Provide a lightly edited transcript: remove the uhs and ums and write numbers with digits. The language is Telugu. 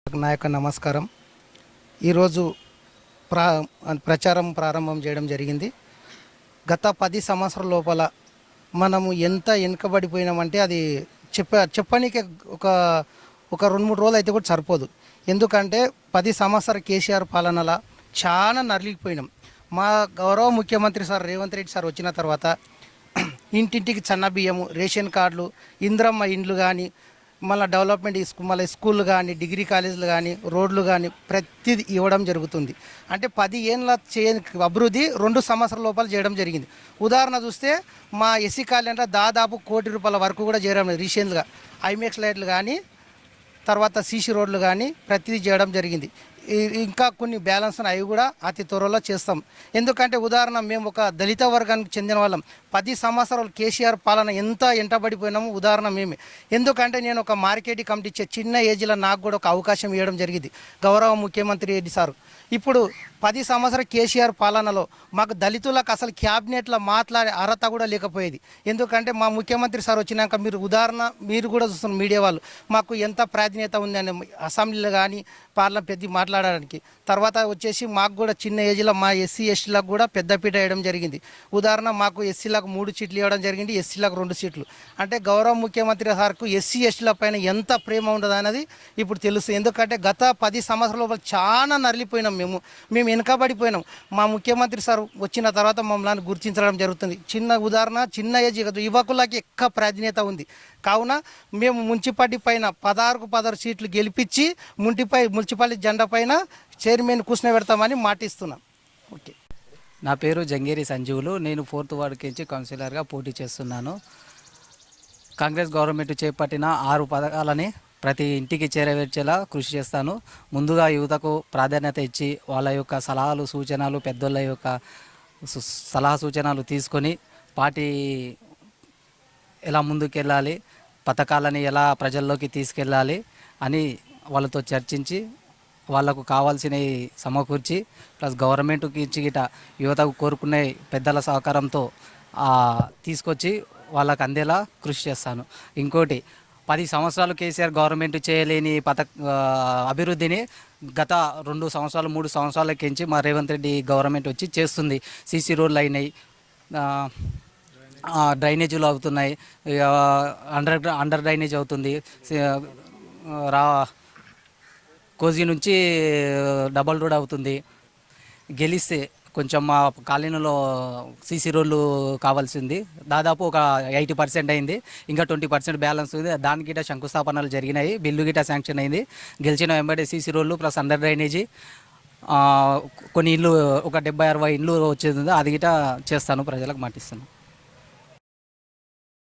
నా యొక్క నమస్కారం. ఈరోజు ప్రచారం ప్రారంభం చేయడం జరిగింది. గత 10 సంవత్సరాల లోపల మనము ఎంత వెనుకబడిపోయినామంటే అది చెప్పనీకే ఒక ఒక 2-3 రోజులు అయితే కూడా సరిపోదు. ఎందుకంటే 10 సంవత్సరాల కేసీఆర్ పాలనలో చాలా నలిగిపోయినాం. మా గౌరవ ముఖ్యమంత్రి సార్ రేవంత్ రెడ్డి సార్ వచ్చిన తర్వాత ఇంటింటికి సన్న బియ్యము, రేషన్ కార్డులు, ఇంద్రమ్మ ఇండ్లు కానీ, మళ్ళీ డెవలప్మెంట్ మళ్ళీ స్కూళ్ళు కానీ, డిగ్రీ కాలేజీలు కానీ, రోడ్లు కానీ ప్రతిదీ ఇవ్వడం జరుగుతుంది. అంటే 10 ఏళ్ళ అభివృద్ధి 2 సంవత్సరాల లోపల చేయడం జరిగింది. ఉదాహరణ చూస్తే మా ఎస్సీ కాలనీలో దాదాపు ₹1 కోటి వరకు కూడా చేయడం రీసెంట్గా ఐమెక్స్ లైట్లు కానీ, తర్వాత సీసీ రోడ్లు కానీ ప్రతిదీ చేయడం జరిగింది. ఇంకా కొన్ని బ్యాలెన్స్ అవి కూడా అతి త్వరలో చేస్తాం. ఎందుకంటే ఉదాహరణ మేము ఒక దళిత వర్గానికి చెందిన వాళ్ళం. 10 సంవత్సరాలు కేసీఆర్ పాలన ఎంత ఎంటబడిపోయినామో ఉదాహరణ మేమే. ఎందుకంటే నేను ఒక మార్కెటింగ్ కమిటీ చిన్న ఏజ్లో నాకు కూడా ఒక అవకాశం ఇవ్వడం జరిగింది గౌరవ ముఖ్యమంత్రి రెడ్డి సారు. ఇప్పుడు 10 సంవత్సరాల కేసీఆర్ పాలనలో మాకు దళితులకు అసలు క్యాబినెట్లో మాట్లాడే అర్హత కూడా లేకపోయేది. ఎందుకంటే మా ముఖ్యమంత్రి సార్ వచ్చినాక మీరు కూడా చూస్తున్న మీడియా వాళ్ళు మాకు ఎంత ప్రాధాన్యత ఉందని అసెంబ్లీలో కానీ పెద్ద మాట్లాడడానికి. తర్వాత వచ్చేసి మాకు కూడా చిన్న ఏజ్లో మా ఎస్సీ ఎస్టీలకు కూడా పెద్దపీట వేయడం జరిగింది. ఉదాహరణ మాకు ఎస్సీలకు 3 సీట్లు ఇవ్వడం జరిగింది, ఎస్సీలకు 2 సీట్లు. అంటే గౌరవ ముఖ్యమంత్రి సార్కు ఎస్సీ ఎస్టీల పైన ఎంత ప్రేమ ఉండదు అనేది ఇప్పుడు తెలుస్తుంది. ఎందుకంటే గత 10 సంవత్సరాల చాలా నరలిపోయినాం. మేము వెనుకబడిపోయినాం. మా ముఖ్యమంత్రి సార్ వచ్చిన తర్వాత మమ్మల్ని గుర్తించడం జరుగుతుంది. చిన్న చిన్న ఏజ్ యువకులకి ఎక్కువ ప్రాధాన్యత ఉంది. కావున మేము మున్సిపాలిటీ పైన 16కు 16 సీట్లు గెలిపించి మున్సిపాలిటీ జెండా పైన చైర్మన్ కూర్చోబెడతామని మాటిస్తున్నాం. ఓకే. నా పేరు జంగేరి సంజీవులు. నేను 4th వార్డుకి నుంచి కౌన్సిలర్గా పోటీ చేస్తున్నాను. కాంగ్రెస్ గవర్నమెంట్ చేపట్టిన 6 పథకాలని ప్రతి ఇంటికి చేరవేర్చేలా కృషి చేస్తాను. ముందుగా యువతకు ప్రాధాన్యత ఇచ్చి వాళ్ళ యొక్క సలహాలు సూచనలు, పెద్దోళ్ళ యొక్క సలహా సూచనలు తీసుకొని పార్టీ ఎలా ముందుకెళ్ళాలి, పథకాలని ఎలా ప్రజల్లోకి తీసుకెళ్ళాలి అని వాళ్ళతో చర్చించి వాళ్ళకు కావాల్సినవి సమకూర్చి ప్లస్ గవర్నమెంట్కి ఇచ్చి గిట యువతకు కోరుకునే పెద్దల సహకారంతో తీసుకొచ్చి వాళ్ళకు అందేలా కృషి చేస్తాను. ఇంకోటి 10 సంవత్సరాలు కేసీఆర్ గవర్నమెంట్ చేయలేని అభివృద్ధిని గత 2 సంవత్సరాలు 3 సంవత్సరాలకించి మా రేవంత్ రెడ్డి గవర్నమెంట్ వచ్చి చేస్తుంది. సీసీ రోడ్లు అయినాయి, డ్రైనేజీలు అవుతున్నాయి, అండర్ డ్రైనేజ్ అవుతుంది, కోజీ నుంచి డబల్ రోడ్ అవుతుంది. గెలిస్తే కొంచెం మా కాలనీలో సీసీ రోడ్లు కావాల్సింది దాదాపు ఒక 80% అయింది. ఇంకా 20% బ్యాలెన్స్ ఉంది. దానికి గిట్ట శంకుస్థాపనలు జరిగినాయి, బిల్లు గిట్ట శాంక్షన్ అయింది. గెలిచిన వెంబడే సీసీ రోడ్లు ప్లస్ అండర్ డ్రైనేజీ కొన్ని ఇళ్ళు ఒక 70-60 ఇళ్ళు వచ్చేది, అది గిట్ట చేస్తాను, ప్రజలకు మాటిస్తాను.